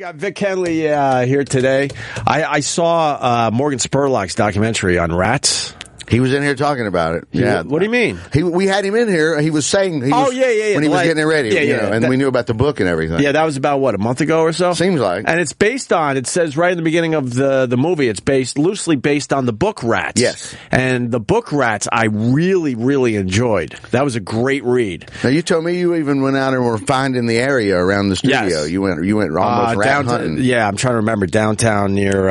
got Vic Henley here today. I saw Morgan Spurlock's documentary on rats. He was in here talking about it. Yeah. What do you mean? We had him in here. He was saying. When he was getting it ready. And we knew about the book and everything. Yeah, that was about, a month ago or so? Seems like. And it's based on, it says right in the beginning of the movie, it's loosely based on the book Rats. Yes. And the book Rats, I really, really enjoyed. That was a great read. Now, you told me you even went out and were finding the area around the studio. Yes. You went almost rat hunting. Yeah, I'm trying to remember. Downtown near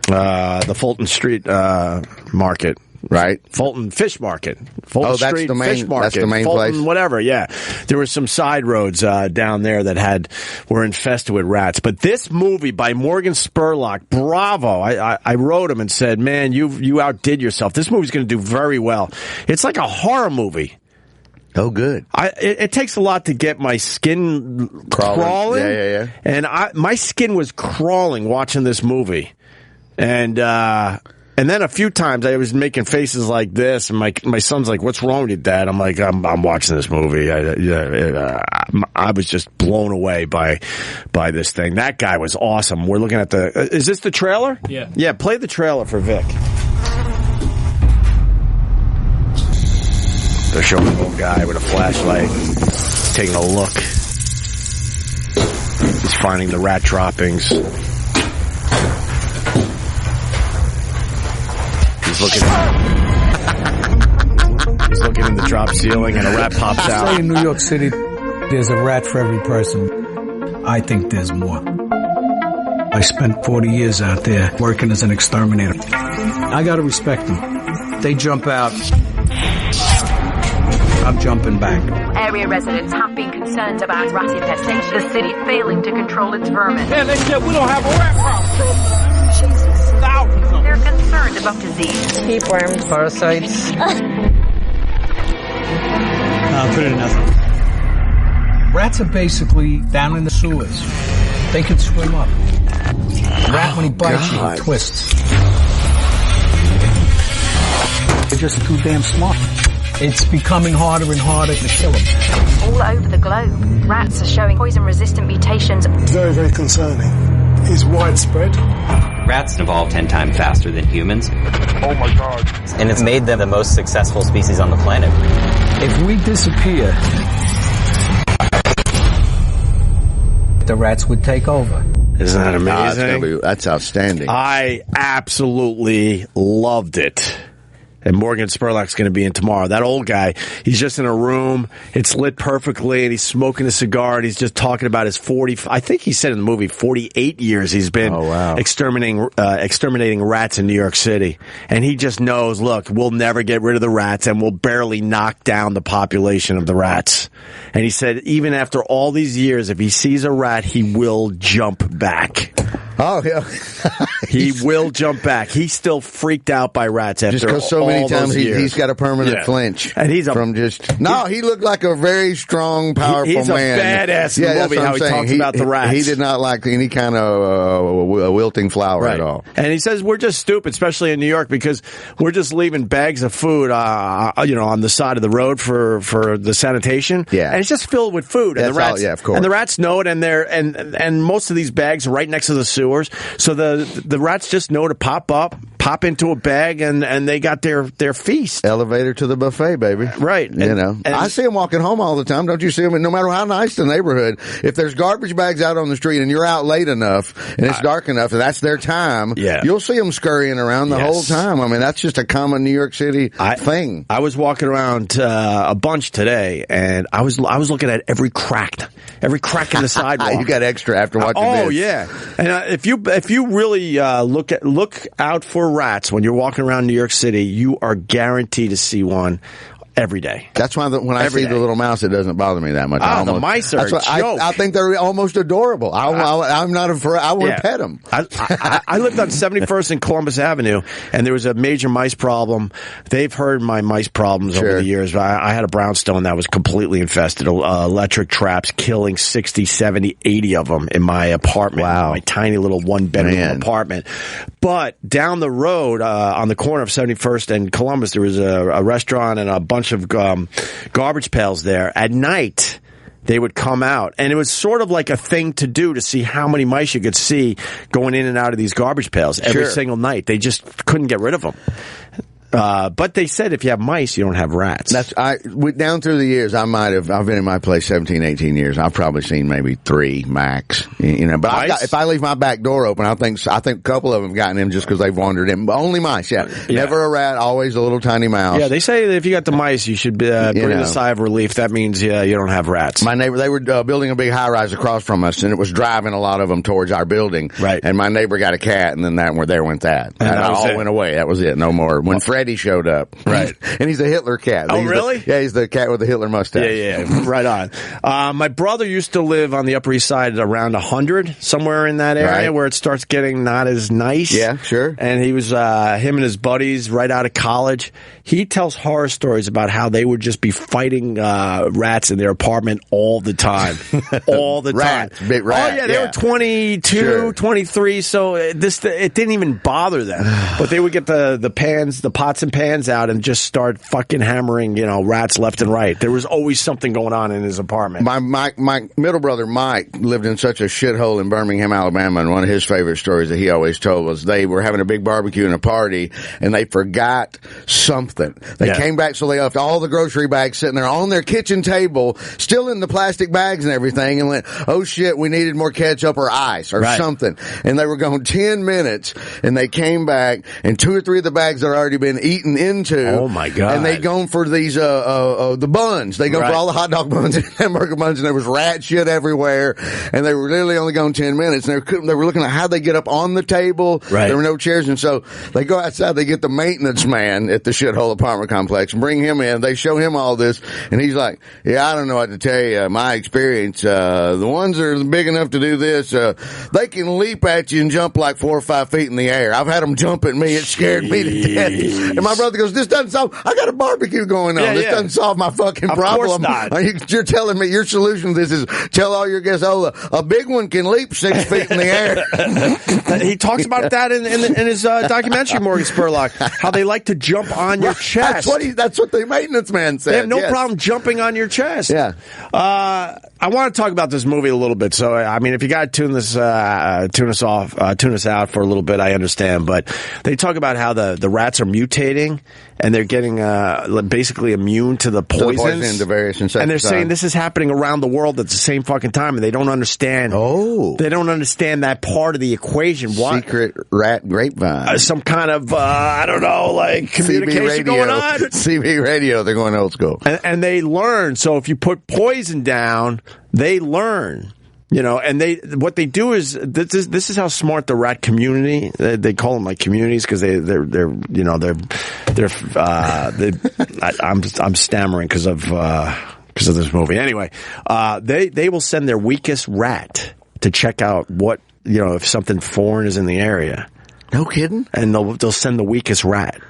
the Fulton Street Market. Right. Fulton Fish Market. Fulton Street Fish Market. That's the main Fulton, place. Whatever, yeah. There were some side roads down there that were infested with rats. But this movie by Morgan Spurlock, bravo. I wrote him and said, man, you outdid yourself. This movie's going to do very well. It's like a horror movie. Oh, good. It takes a lot to get my skin crawling. Yeah. And my skin was crawling watching this movie. And then a few times I was making faces like this, and my son's like, "What's wrong with you, Dad?" I'm like, "I'm watching this movie." I was just blown away by this thing. That guy was awesome. We're looking at is this the trailer? Yeah. Yeah, play the trailer for Vic. They're showing a little guy with a flashlight taking a look. He's finding the rat droppings. He's looking in the drop ceiling, and a rat pops out. Say in New York City, there's a rat for every person. I think there's more. I spent 40 years out there working as an exterminator. I gotta respect them. They jump out. I'm jumping back. Area residents have been concerned about rat infestation. The city failing to control its vermin. Yeah, they said we don't have a rat problem. Jesus. Thousands of them. They're concerned about disease. Tapeworms. Parasites. Put it in nothing. Rats are basically down in the sewers. They can swim up. Rat, when he bites you, he twists. They're just too damn smart. It's becoming harder and harder to kill them. All over the globe, rats are showing poison-resistant mutations. Very, very concerning. It's widespread. Rats evolve 10 times faster than humans. Oh my God. And it's made them the most successful species on the planet. If we disappear, the rats would take over. Isn't that amazing? That's outstanding. I absolutely loved it. And Morgan Spurlock's going to be in tomorrow. That old guy, he's just in a room. It's lit perfectly, and he's smoking a cigar, and he's just talking about his 48 years he's been exterminating rats in New York City. And he just knows, look, we'll never get rid of the rats, and we'll barely knock down the population of the rats. And he said, even after all these years, if he sees a rat, he will jump back. Oh, yeah. He will jump back. He's still freaked out by rats after just because so many times he's got a permanent flinch. And he's he looked like a very strong, powerful man. He's a badass in the movie, how he talks about the rats. He did not like any kind of wilting flower at all. And he says we're just stupid, especially in New York, because we're just leaving bags of food, on the side of the road for the sanitation. Yeah. And it's just filled with food. And the rats, of course. And the rats know it, and most of these bags are right next to the sewers. So the rats just know to pop into a bag, and they got their feast. Elevator to the buffet, baby. Right. And I see them walking home all the time. Don't you see them? And no matter how nice the neighborhood, if there's garbage bags out on the street and you're out late enough and it's dark enough and that's their time, you'll see them scurrying around the whole time. I mean, that's just a common New York City thing. I was walking around a bunch today, and I was looking at every crack in the sidewalk. You got extra after watching this. Oh, yeah. And if you really look out for rats when you're walking around New York City, you are guaranteed to see one every day. That's why when I see the little mouse, it doesn't bother me that much. The mice are a joke. I think they're almost adorable. I'm not afraid. I want to pet them. I lived on 71st and Columbus Avenue, and there was a major mice problem. They've heard my mice problems over the years. I had a brownstone that was completely infested. Electric traps killing 60, 70, 80 of them in my apartment. Wow. My tiny little one-bedroom apartment. But down the road, on the corner of 71st and Columbus, there was a restaurant and a bunch of garbage pails there. At night, they would come out. And it was sort of like a thing to do to see how many mice you could see going in and out of these garbage pails every single night. They just couldn't get rid of them. But they said if you have mice, you don't have rats. Down through the years, I've been in my place 17, 18 years. I've probably seen maybe 3 max, but if I leave my back door open, I think a couple of them have gotten in just because they've wandered in. But only mice, Never a rat, always a little tiny mouse. Yeah, they say that if you got the mice, you should breathe a sigh of relief. That means, you don't have rats. My neighbor, they were building a big high rise across from us, and it was driving a lot of them towards our building. Right. And my neighbor got a cat, and then there went that. And it all went away. That was it. No more. When Freddie showed up. Right. And he's a Hitler cat. Oh, really? He's the cat with the Hitler mustache. Yeah. Right on. My brother used to live on the Upper East Side around 100, somewhere in that area where it starts getting not as nice. Yeah, sure. And he was, him and his buddies right out of college. He tells horror stories about how they would just be fighting rats in their apartment all the time. All the time. Big rats. Oh, yeah, they were 22, 23, so it didn't even bother them. But they would get the pots and pans out and just start fucking hammering, rats left and right. There was always something going on in his apartment. My middle brother Mike lived in such a shithole in Birmingham, Alabama, and one of his favorite stories that he always told was they were having a big barbecue and a party, and they forgot something. They came back, so they left all the grocery bags sitting there on their kitchen table, still in the plastic bags and everything, and went, oh shit, we needed more ketchup or ice or something. And they were gone 10 minutes, and they came back, and 2 or 3 of the bags had already been eaten into. Oh my God. And they'd gone for these, the buns. They go for all the hot dog buns and hamburger buns, and there was rat shit everywhere, and they were literally only gone 10 minutes, and they were looking at how they get up on the table. Right. There were no chairs, and so they go outside, they get the maintenance man at the shithole apartment complex and bring him in. They show him all this, and he's like, I don't know what to tell you. My experience, the ones that are big enough to do this, they can leap at you and jump like 4 or 5 feet in the air. I've had them jump at me. It scared me to death. And my brother goes, this doesn't solve, I got a barbecue going on. This doesn't solve my fucking problem. Of course not. You're telling me your solution to this is tell all your guests, a big one can leap 6 feet in the air. He talks about that in his documentary, Morgan Spurlock, how they like to jump on your chest. That's what the maintenance man said. They have no problem jumping on your chest. Yeah. I want to talk about this movie a little bit. So, I mean, if you got to tune us out for a little bit, I understand. But they talk about how the rats are mutating and they're getting basically immune to the poisons. To various insecticides. And they're saying this is happening around the world at the same fucking time, and they don't understand. They don't understand that part of the equation. Secret rat grapevine. Some kind of I don't know, like communication going on. CB radio. They're going old school, and they learn. So if you put poison down, they learn. And what they do is this is how smart the rat community. They call them like communities because I'm stammering because of this movie. Anyway, they will send their weakest rat to check out what if something foreign is in the area. No kidding. And they'll send the weakest rat.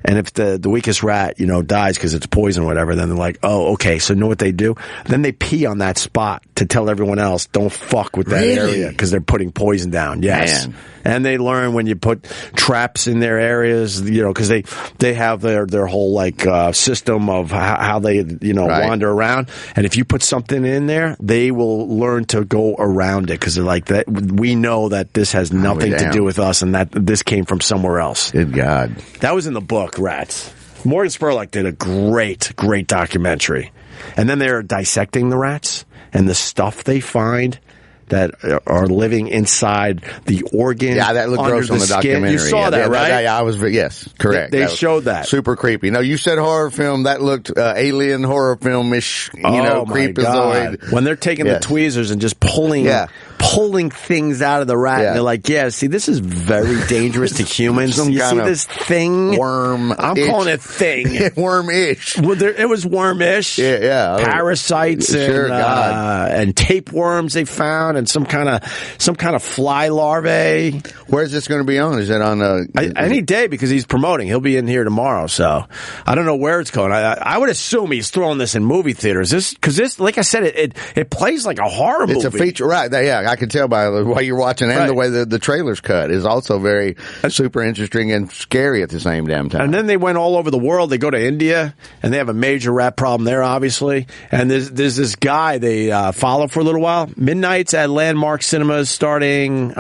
And if the weakest rat, dies because it's poison or whatever, then they're like, oh, okay. So you know what they do? Then they pee on that spot to tell everyone else, don't fuck with that area because they're putting poison down. Yes. Man. And they learn when you put traps in their areas, because they have their whole system of how they, wander around. And if you put something in there, they will learn to go around it because they're like that. We know that this has nothing to do with us and that this came from somewhere else. Good God. That was in the book, Rats. Morgan Spurlock did a great documentary. And then they're dissecting the rats and the stuff they find that are living inside the organ. Yeah, that looked gross on the documentary. You saw that, right? Yeah, I was, yes, correct. They showed that. Super creepy. No, you said horror film. That looked alien horror film-ish, creepazoid. When they're taking the tweezers and just pulling things out of the rat, and they're like, see, this is very dangerous to humans. You see this thing? Worm. I'm calling it thing. Worm-ish. Well, it was worm-ish. Yeah. Parasites and tapeworms they found. And some kind of fly larvae. Where's this going to be on? Is it on any day because he's promoting? He'll be in here tomorrow, so I don't know where it's going. I would assume he's throwing this in movie theaters. Because this, like I said, it plays like a horror movie. It's a feature, right? Yeah, I can tell by the way you're watching and the way the trailer's cut is also very super interesting and scary at the same damn time. And then they went all over the world. They go to India, and they have a major rat problem there, obviously. And there's this guy they follow for a little while. Midnights at Landmark Cinemas starting,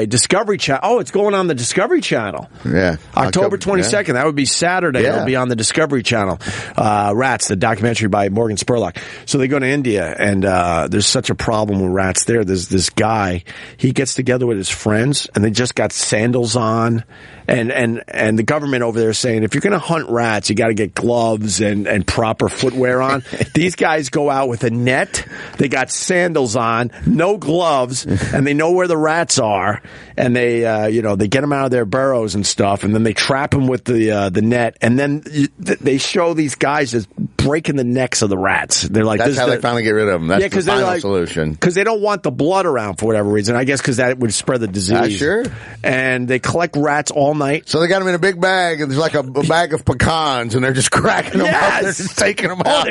Discovery Channel. Oh, it's going on the Discovery Channel. Yeah. October 22nd. That would be Saturday. Yeah. It'll be on the Discovery Channel. Rats, the documentary by Morgan Spurlock. So they go to India, and there's such a problem with rats there. There's this guy, he gets together with his friends, and they just got sandals on. And the government over there is saying, if you're going to hunt rats, you got to get gloves and proper footwear on. These guys go out with a net. They got sandals on, no gloves, and they know where the rats are. And they get them out of their burrows and stuff, and then they trap them with the net. And then they show these guys just breaking the necks of the rats. They're like, that's how they finally get rid of them. That's the final solution. Because they don't want the blood around for whatever reason. I guess because that would spread the disease. Sure. And they collect rats all night. So they got them in a big bag, and there's like a bag of pecans, and they're just cracking them up. They're just taking them out.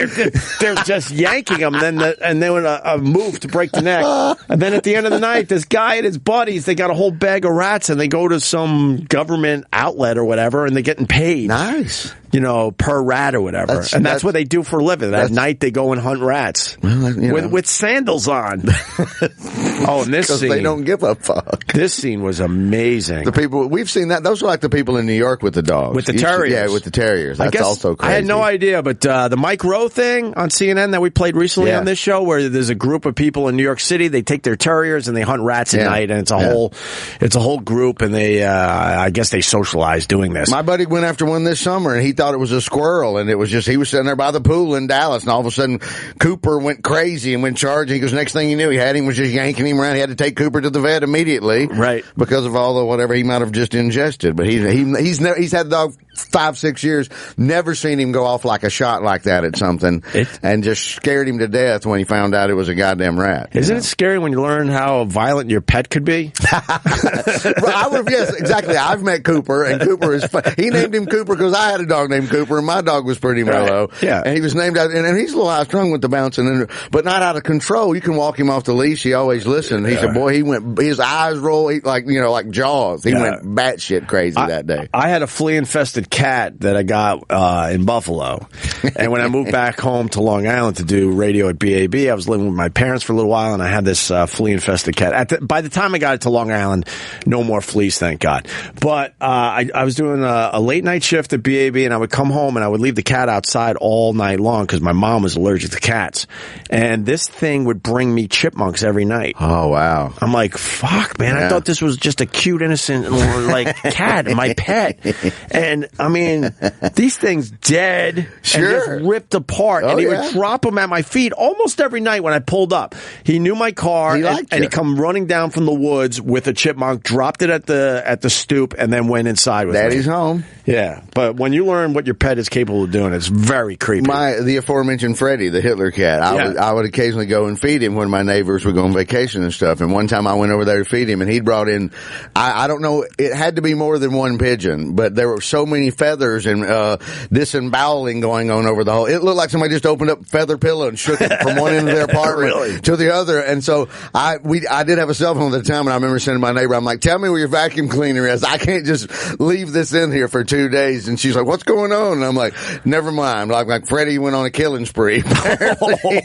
They're just yanking them, and then a move to break the neck. And then at the end of the night, this guy and his buddies, they got a whole bag of rats, and they go to some government outlet or whatever, and they're getting paid. Nice. Per rat or whatever. That's what they do for a living. At night, they go and hunt rats with sandals on. And this scene. Because they don't give a fuck. This scene was amazing. The people, we've seen that. Those are like the people in New York with the dogs. With the terriers. Yeah, with the terriers. That's also crazy. I had no idea, but the Mike Rowe thing on CNN that we played recently on this show, where there's a group of people in New York City, they take their terriers and they hunt rats at night, and it's a whole group, and they, I guess they socialize doing this. My buddy went after one this summer, and he thought it was a squirrel, and it was just, he was sitting there by the pool in Dallas, and all of a sudden Cooper went crazy and went charging. He goes, next thing you knew, he had him, was just yanking him around. He had to take Cooper to the vet immediately. Right. Because of all the whatever he might have just ingested. But he's had the dog 5-6 years, never seen him go off like a shot like that at something, and just scared him to death when he found out it was a goddamn rat. Isn't it scary when you learn how violent your pet could be? Yes, exactly. I've met Cooper, and Cooper is fun. He named him Cooper because I had a dog named Cooper, and my dog was pretty mellow. Right. Yeah. And he was named out, and he's a little high strung with the bouncing, but not out of control. You can walk him off the leash. He always listened. He said, boy, his eyes roll like Jaws. He went batshit crazy that day. I had a flea-infested cat that I got in Buffalo. And when I moved back home to Long Island to do radio at BAB, I was living with my parents for a little while, and I had this flea-infested cat. By the time I got it to Long Island, no more fleas, thank God. But I was doing a late-night shift at BAB, and I would come home, and I would leave the cat outside all night long because my mom was allergic to cats. And this thing would bring me chipmunks every night. Oh, wow. I'm like, fuck, man. I thought this was just a cute, innocent, cat, my pet. And, I mean, these things dead and just ripped apart. And he would drop them at my feet almost every night when I pulled up. He knew my car, and he'd come running down from the woods with a chipmunk, dropped it at the stoop, and then went inside with Daddy's home. Yeah, but when you learn what your pet is capable of doing, it's very creepy. The aforementioned Freddie, the Hitler cat, I would occasionally go and feed him when my neighbors would go on vacation and stuff. And one time I went over there to feed him, and he'd brought in, I don't know, it had to be more than one pigeon, but there were so many feathers and disemboweling going on over the whole. It looked like somebody just opened up a feather pillow and shook it from one end of their apartment to the other. And so I did have a cell phone at the time, and I remember sending my neighbor, I'm like, tell me where your vacuum cleaner is. I can't just leave this in here for 2 days. And she's like, what's going on? And I'm like, never mind. Like Freddie went on a killing spree, apparently.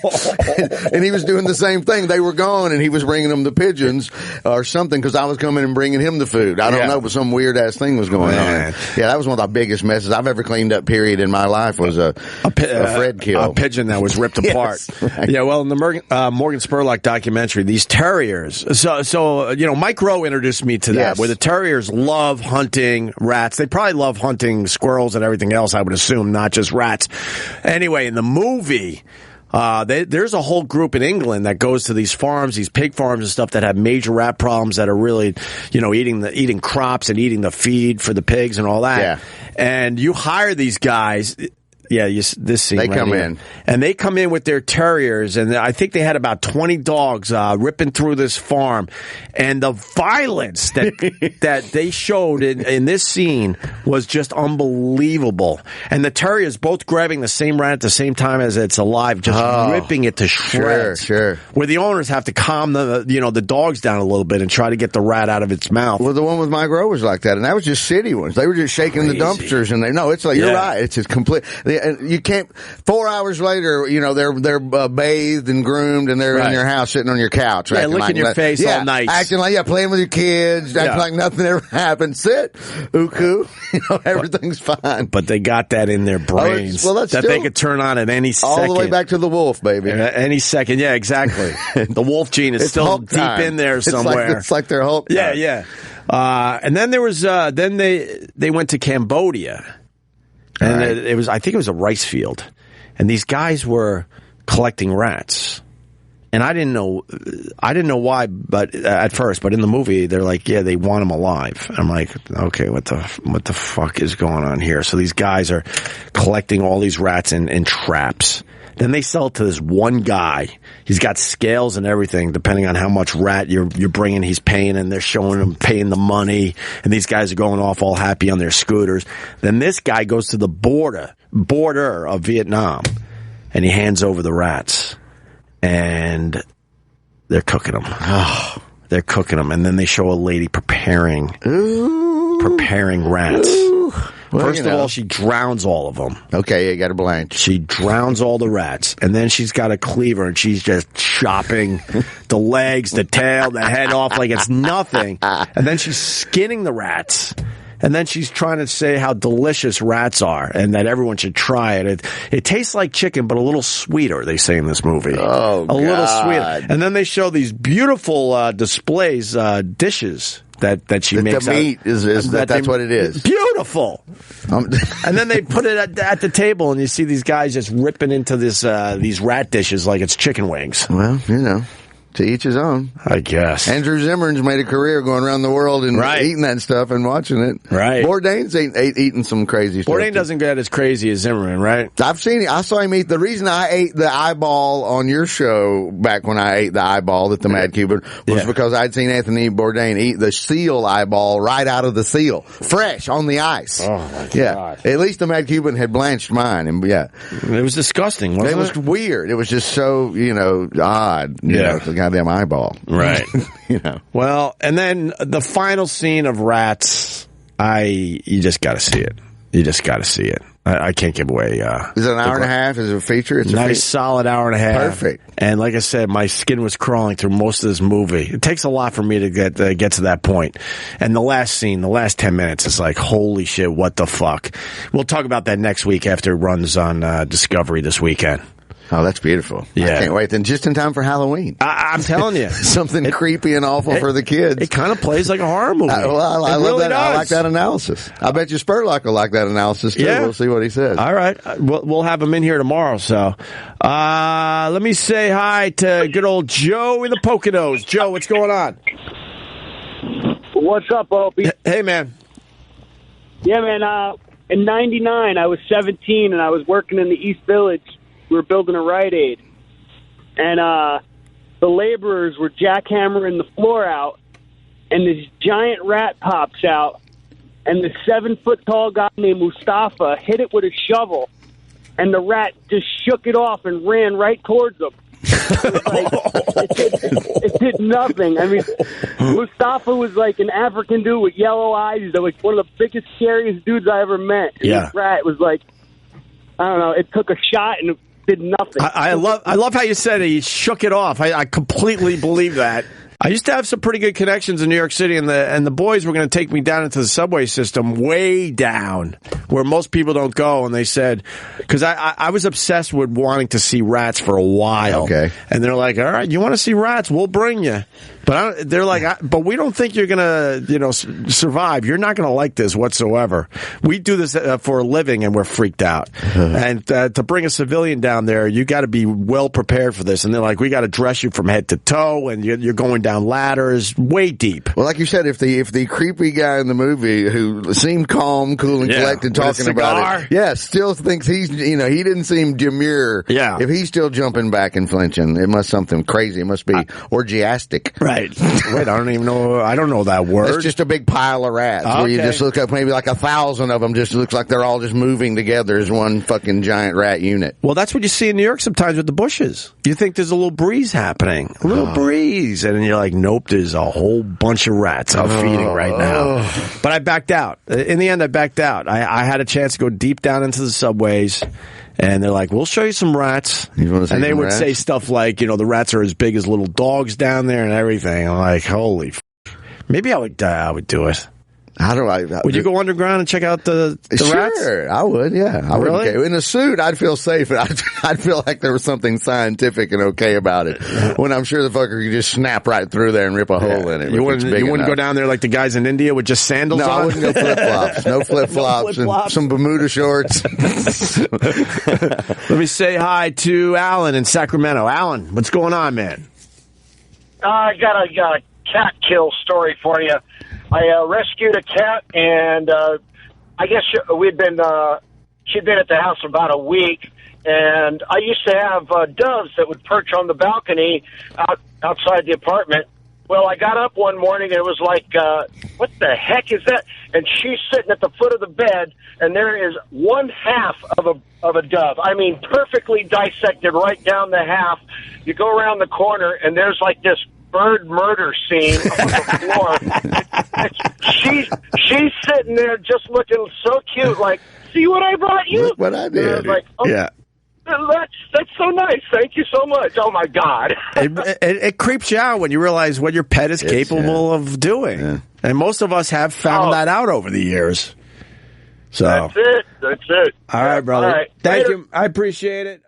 And he was doing the same thing. They were gone, and he was bringing them the pigeons or something because I was coming and bringing him the food. I don't know, but some weird ass thing was going on. Yeah, that was one of the biggest messes I've ever cleaned up, period, in my life was a Fred kill. A pigeon that was ripped apart. Right. Yeah, well, in the Morgan Spurlock documentary, these terriers. So Mike Rowe introduced me to that, where the terriers love hunting rats. They probably love hunting squirrels and everything else, I would assume, not just rats. Anyway, in the movie, there's a whole group in England that goes to these farms, these pig farms and stuff that have major rat problems that are really, eating crops and eating the feed for the pigs and all that. Yeah. And you hire these guys. this scene. They right come here. in. And they come in with their terriers, and I think they had about 20 dogs ripping through this farm. And the violence that they showed in this scene was just unbelievable. And the terriers both grabbing the same rat at the same time as it's alive, just ripping it to shreds. Sure. Where the owners have to calm the dogs down a little bit and try to get the rat out of its mouth. Well, the one with Mike Rowe was like that, and that was just city ones. They were just shaking the dumpsters, and it's like, you're right. It's just complete. You can't. 4 hours later, they're bathed and groomed, and they're in your house sitting on your couch, licking like your face all night, acting like playing with your kids, acting like nothing ever happened. Sit, uku, everything's fine. But they got that in their brains that they could turn on at any second. All the way back to the wolf, baby. Any second, yeah, exactly. The wolf gene is still deep in there somewhere. It's like their Hulk. Yeah. And then there was then they went to Cambodia, and I think it was a rice field, and these guys were collecting rats, and I didn't know why, but at first, but in the movie they're like, they want them alive. I'm like, okay, what the fuck is going on here? So these guys are collecting all these rats in traps. Then they sell it to this one guy. He's got scales and everything, depending on how much rat you're bringing, he's paying, and they're showing him paying the money. And these guys are going off all happy on their scooters. Then this guy goes to the border of Vietnam, and he hands over the rats. And they're cooking them. Oh, they're cooking them. And then they show a lady preparing rats. Well, First of all, she drowns all of them. Okay, you got a blank. She drowns all the rats, and then she's got a cleaver, and she's just chopping the legs, the tail, the head off like it's nothing. And then she's skinning the rats. And then she's trying to say how delicious rats are and that everyone should try it. It tastes like chicken, but a little sweeter, they say in this movie. Oh, God. A little sweeter. And then they show these beautiful displays, dishes that she makes. The meat that's what it is. Beautiful. And then they put it at the table, and you see these guys just ripping into these rat dishes like it's chicken wings. Well, to each his own, I guess. Andrew Zimmern's made a career going around the world and eating that stuff and watching it. Right. Bourdain's eating some crazy stuff. Bourdain doesn't get as crazy as Zimmerman, right? I've seen it. I saw him eat. The reason I ate the eyeball on your show back when I ate the eyeball at the Mad Cuban was because I'd seen Anthony Bourdain eat the seal eyeball right out of the seal, fresh on the ice. Oh my God. At least the Mad Cuban had blanched mine, and it was disgusting. Wasn't it? It was weird. It was just so odd. The goddamn eyeball. Right. Well, and then the final scene of Rats, you just got to see it. You just got to see it. I can't give away. Is it an hour and a half? Is it a feature? It's a solid hour and a half. Perfect. And like I said, my skin was crawling through most of this movie. It takes a lot for me to get to that point. And the last scene, the last 10 minutes, is like, holy shit, what the fuck? We'll talk about that next week after it runs on Discovery this weekend. Oh, that's beautiful. Yeah. I can't wait. Then just in time for Halloween. I'm telling you. Something creepy and awful for the kids. It kind of plays like a horror movie. I love really that. Does. I like that analysis. I bet you Spurlock will like that analysis, too. Yeah. We'll see what he says. All right. We'll have him in here tomorrow. So let me say hi to good old Joe in the Poconos. Joe, what's going on? What's up, Opie? Hey, man. Yeah, man. In 99, I was 17, and I was working in the East Village. We were building a Rite Aid, and the laborers were jackhammering the floor out, and this giant rat pops out, and the 7-foot-tall guy named Mustafa hit it with a shovel, and the rat just shook it off and ran right towards him. It did nothing. I mean, Mustafa was like an African dude with yellow eyes. He's like one of the biggest, scariest dudes I ever met. And this rat was like, I don't know, it took a shot and did nothing. I love how you said it. He shook it off. I completely believe that. I used to have some pretty good connections in New York City, and the boys were going to take me down into the subway system, way down, where most people don't go. And they said, because I was obsessed with wanting to see rats for a while. Okay. And they're like, all right, you want to see rats? We'll bring you. But they're like, but we don't think you're going to, survive. You're not going to like this whatsoever. We do this for a living, and we're freaked out. And to bring a civilian down there, you got to be well prepared for this. And they're like, we got to dress you from head to toe, and you're going down ladders way deep. Well, like you said, if the creepy guy in the movie who seemed calm, cool, and collected talking about it. Yeah, still thinks he's, he didn't seem demure. Yeah. If he's still jumping back and flinching, it must something crazy. It must be orgiastic. Right. Wait, I don't even know. I don't know that word. It's just a big pile of rats where you just look up maybe like 1,000 of them. Just looks like they're all just moving together as one fucking giant rat unit. Well, that's what you see in New York sometimes with the bushes. You think there's a little breeze happening, a little breeze, and then you're like, nope, there's a whole bunch of rats out feeding right now. But I backed out. In the end, I backed out. I had a chance to go deep down into the subways, and they're like, we'll show you some rats. And they would say stuff like, the rats are as big as little dogs down there and everything. I'm like, holy maybe I would do it. How do I? Would you go underground and check out the rats? Sure, I would. Yeah, I would. Really? Okay. In a suit, I'd feel safe. I'd feel like there was something scientific and okay about it. When I'm sure the fucker could just snap right through there and rip a hole in it. You wouldn't go down there like the guys in India with just sandals on? No, I wouldn't go flip flops. No flip flops and some Bermuda shorts. Let me say hi to Alan in Sacramento. Alan, what's going on, man? I got a cat kill story for you. I rescued a cat, and I guess she'd been at the house about a week, and I used to have doves that would perch on the balcony outside the apartment. Well, I got up one morning, and it was like, what the heck is that? And she's sitting at the foot of the bed, and there is one half of a dove. I mean, perfectly dissected right down the half. You go around the corner, and there's like this bird murder scene on the floor. She's sitting there just looking so cute, like, see what I brought you? Look what I did. And I was like, oh, yeah. That's so nice. Thank you so much. Oh, my God. It creeps you out when you realize what your pet is capable of doing. Yeah. And most of us have found that out over the years. So That's it. All right, brother. All right. Thank Later. you. I appreciate it.